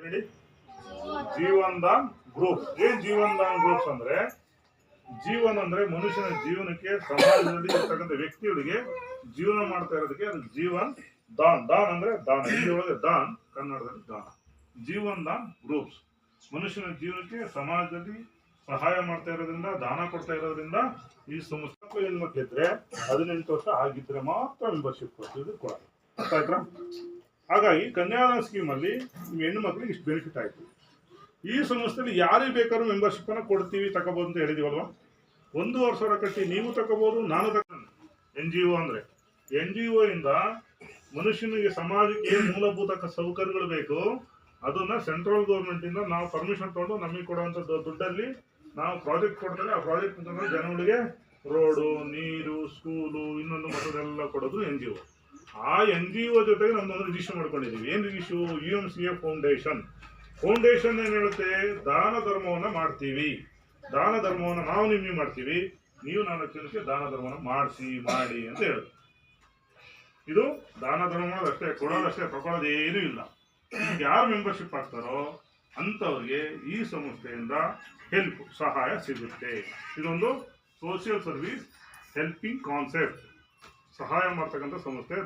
ಹೇಳಿ. ಜೀವನ್ ದಾನ್ ಗ್ರೂಪ್. ಏನ್ Jeevan than groups ಅಂದ್ರೆ, ಜೀವನ್ ಅಂದ್ರೆ ಮನುಷ್ಯನ ಜೀವನಕ್ಕೆ ಸಮಾಜದಲ್ಲಿ ಇರ್ತಕ್ಕಂಥ ವ್ಯಕ್ತಿಗಳಿಗೆ ಜೀವನ ಮಾಡ್ತಾ ಇರೋದಕ್ಕೆ ಅದು ಜೀವನ್ ದಾನ್. ದಾನ್ ಅಂದ್ರೆ ದಾನ, ಹಿಂದಿಯೊಳಗೆ ದಾನ್, ಕನ್ನಡದಲ್ಲಿ ದಾನ. ಜೀವನ್ ದಾನ್ ಗ್ರೂಪ್ಸ್ ಮನುಷ್ಯನ ಜೀವನಕ್ಕೆ ಸಮಾಜದಲ್ಲಿ ಸಹಾಯ ಮಾಡ್ತಾ ಇರೋದ್ರಿಂದ, ದಾನ ಕೊಡ್ತಾ ಇರೋದ್ರಿಂದ ಈ ಸಂಸ್ಥೆ ಹೆಣ್ಮಕ್ಳಿದ್ರೆ 18 ವರ್ಷ ಆಗಿದ್ರೆ ಮಾತ್ರ ಮೆಂಬರ್ಶಿಪ್ ಕೊಡ್ತಿದ್ದು ಕೊಡೋದು. ಅರ್ಥ ಆಯ್ತಾ? ಹಾಗಾಗಿ ಕನ್ಯಾದಾನ ಸ್ಕೀಮ್ ಅಲ್ಲಿ ಹೆಣ್ಣು ಮಕ್ಳಿಗೆ ಇಷ್ಟು ಬೆನಿಫಿಟ್ ಆಯ್ತು. ಈ ಸಂಸ್ಥೆಯಲ್ಲಿ ಯಾರಿಗೆ ಬೇಕಾದ್ರೂ ಮೆಂಬರ್ಶಿಪ್ ಅನ್ನ ಕೊಡ್ತೀವಿ, ತಗೋಬಹುದು ಅಂತ ಹೇಳಿದೀವಲ್ವಾ. 1,000 ಸಾವಿರ ಕಟ್ಟಿ ನೀವು ತಗೋಬಹುದು, ನಾನು ತಗೊಂಡು. NGO ಅಂದ್ರೆ NGO ಇಂದ ಮನುಷ್ಯನಿಗೆ ಸಮಾಜಕ್ಕೆ ಏನು ಮೂಲಭೂತ ಸೌಕರ್ಯಗಳು ಬೇಕು ಅದನ್ನ ಸೆಂಟ್ರಲ್ ಗೌರ್ಮೆಂಟ್ ಇಂದ ನಾವು ಪರ್ಮಿಷನ್ ತಗೊಂಡು ನಮಗೆ ಕೊಡುವಂತ ದುಡ್ಡಲ್ಲಿ ನಾವು ಪ್ರಾಜೆಕ್ಟ್ ಕೊಡ್ತಾರೆ. ಆ ಪ್ರಾಜೆಕ್ಟ್ ಜನಗಳಿಗೆ ರೋಡು, ನೀರು, ಸ್ಕೂಲು, ಇನ್ನೊಂದು ಮತ್ತದೆಲ್ಲ ಕೊಡೋದು NGO. ಆ NGO ಜೊತೆಗೆ ನಮ್ಮೊಂದು ರಿಜಿಸ್ಟರ್ ಮಾಡ್ಕೊಂಡಿದ್ದೀವಿ. ಏನು ರಿಜಿಸ್ಟರ್? UMCA ಫೌಂಡೇಶನ್ ಏನ್ ಹೇಳುತ್ತೆ? ದಾನ ಧರ್ಮವನ್ನ ಮಾಡ್ತೀವಿ. ದಾನ ಧರ್ಮವನ್ನ ನಾವು ನಿಮಗೆ ಮಾಡ್ತೀವಿ, ನೀವು 4 ಜನಕ್ಕೆ ದಾನ ಧರ್ಮವನ್ನ ಮಾಡಿ ಅಂತ ಹೇಳುದು. ಇದು ದಾನ ಧರ್ಮ ಅಷ್ಟೇ, ಕೊಡೋದಷ್ಟೇ, ತಗೊಳ್ಳೋದೇನೂ ಇಲ್ಲ. ಯಾರು ಮೆಂಬರ್ಶಿಪ್ ಆಗ್ತಾರೋ ಅಂತವ್ರಿಗೆ ಈ ಸಂಸ್ಥೆಯಿಂದ ಸಹಾಯ ಸಿಗುತ್ತೆ. ಇದೊಂದು ಸೋಷಿಯಲ್ ಸರ್ವಿಸ್ ಹೆಲ್ಪಿಂಗ್ ಕಾನ್ಸೆಪ್ಟ್. ಸಹಾಯ ಮಾಡ್ತಕ್ಕಂಥ ಸಂಸ್ಥೆ.